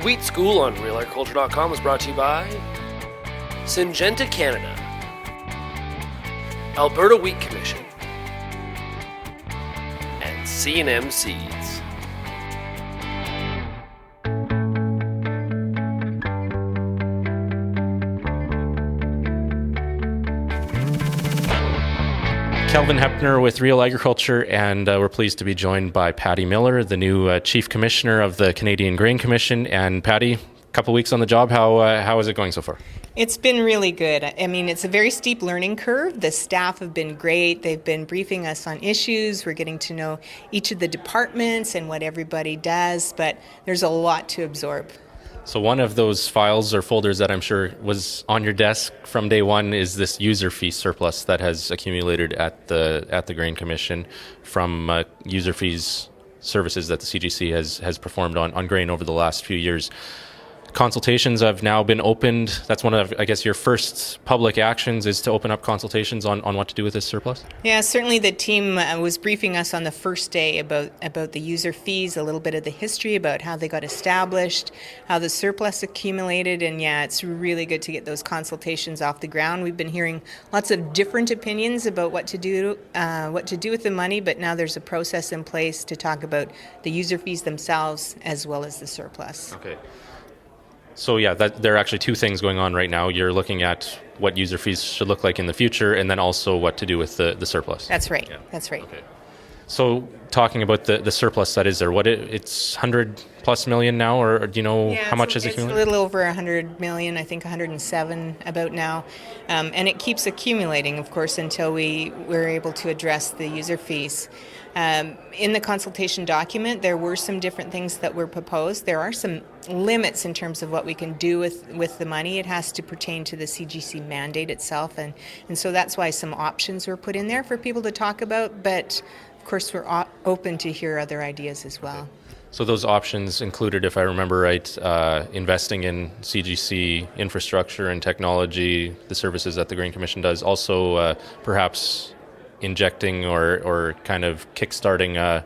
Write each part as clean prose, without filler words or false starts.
Wheat School on RealAgriculture.com is brought to you by Syngenta Canada, Alberta Wheat Commission, and C&M Seeds. Kelvin Hepner with Real Agriculture, and we're pleased to be joined by Patty Miller, the new Chief Commissioner of the Canadian Grain Commission. And Patty, a couple weeks on the job, how is it going so far? It's been really good. I mean, it's a very steep learning curve. The staff have been great. They've been briefing us on issues. We're getting to know each of the departments and what everybody does, but there's a lot to absorb. So one of those files or folders that I'm sure was on your desk from day one is this user fee surplus that has accumulated at the Grain Commission from user fees services that the CGC has performed on grain over the last few years. Consultations have now been opened. That's one of, I guess, your first public actions is to open up consultations on what to do with this surplus? Yeah, certainly the team was briefing us on the first day about the user fees, a little bit of the history about how they got established, how the surplus accumulated, and yeah, it's really good to get those consultations off the ground. We've been hearing lots of different opinions about what to do with the money, but now there's a process in place to talk about the user fees themselves as well as the surplus. Okay. So yeah, there are actually two things going on right now. You're looking at what user fees should look like in the future, and then also what to do with the surplus. That's right. Yeah. That's right. Okay. So talking about the surplus that is there, it's 100 plus million now, or do you know how much is accumulated? It's a little over 100 million, I think 107 about now. And it keeps accumulating, of course, until we're able to address the user fees. In the consultation document, there were some different things that were proposed. There are some limits in terms of what we can do with the money. It has to pertain to the CGC mandate itself, and so that's why some options were put in there for people to talk about, but of course we're open to hear other ideas as well. So those options included, if I remember right, investing in CGC infrastructure and technology, the services that the Grain Commission does, also perhaps injecting or kind of kickstarting a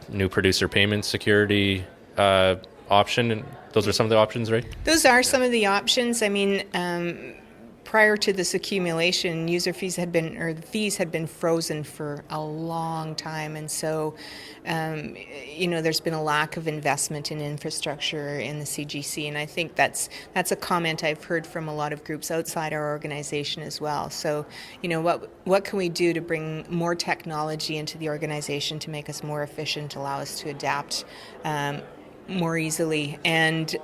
new producer payment security option. And those are some of the options, right? Those are some of the options. I mean, prior to this accumulation, the fees had been frozen for a long time, and so there's been a lack of investment in infrastructure in the CGC, and I think that's a comment I've heard from a lot of groups outside our organization as well. So, what can we do to bring more technology into the organization to make us more efficient, allow us to adapt more easily, and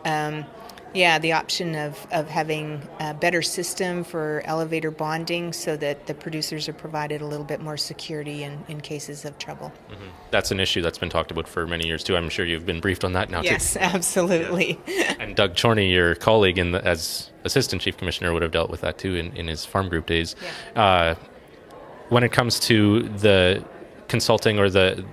the option of having a better system for elevator bonding so that the producers are provided a little bit more security in cases of trouble. Mm-hmm. That's an issue that's been talked about for many years too. I'm sure you've been briefed on that now too. Yes, absolutely. Yeah. And Doug Chorney, your colleague as Assistant Chief Commissioner, would have dealt with that too in his farm group days. Yeah. When it comes to the consulting or the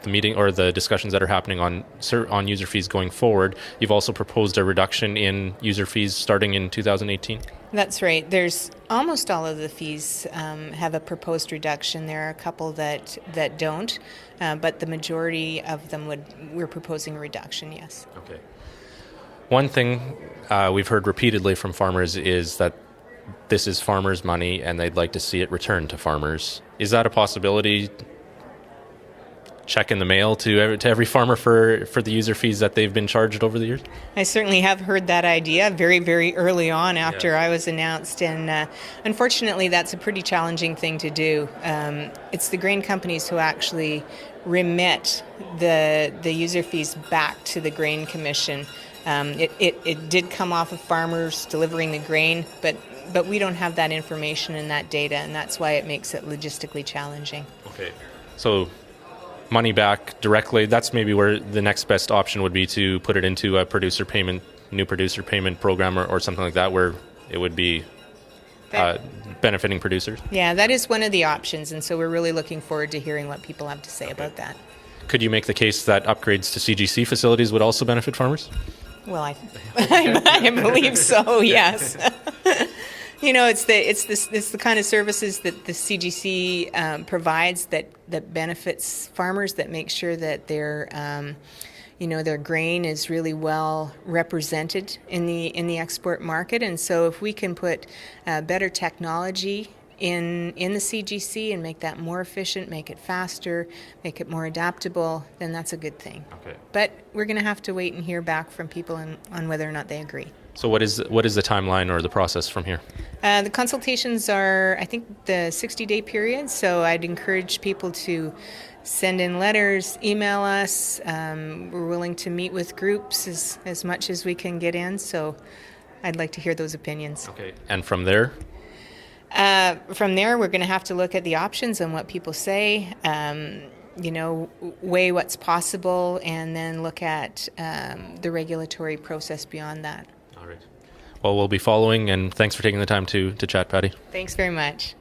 meeting or the discussions that are happening on user fees going forward, you've also proposed a reduction in user fees starting in 2018? That's right. There's almost all of the fees have a proposed reduction. There are a couple that don't, but the majority of them we're proposing a reduction, yes. Okay. One thing we've heard repeatedly from farmers is that this is farmers' money and they'd like to see it returned to farmers. Is that a possibility? Check in the mail to every farmer for the user fees that they've been charged over the years? I certainly have heard that idea very, very early on after I was announced, and unfortunately that's a pretty challenging thing to do. It's the grain companies who actually remit the user fees back to the Grain Commission. It did come off of farmers delivering the grain, but we don't have that information and that data, and that's why it makes it logistically challenging. Okay, so money back directly, that's maybe where the next best option would be, to put it into a new producer payment program or something like that, where it would be benefiting producers. Yeah, that is one of the options, and so we're really looking forward to hearing what people have to say about that. Could you make the case that upgrades to CGC facilities would also benefit farmers? Well, I believe so, yes. It's the kind of services that the CGC provides that benefits farmers, that make sure that they're their grain is really well represented in the export market. And so if we can put better technology in the CGC and make that more efficient, make it faster, make it more adaptable, then that's a good thing. Okay. But we're going to have to wait and hear back from people on whether or not they agree. So what is the timeline or the process from here? The consultations are, I think, the 60-day period, so I'd encourage people to send in letters, email us. We're willing to meet with groups as much as we can get in, so I'd like to hear those opinions. Okay. And from there? From there, we're going to have to look at the options and what people say, weigh what's possible, and then look at the regulatory process beyond that. All right. Well, we'll be following, and thanks for taking the time to chat, Patty. Thanks very much.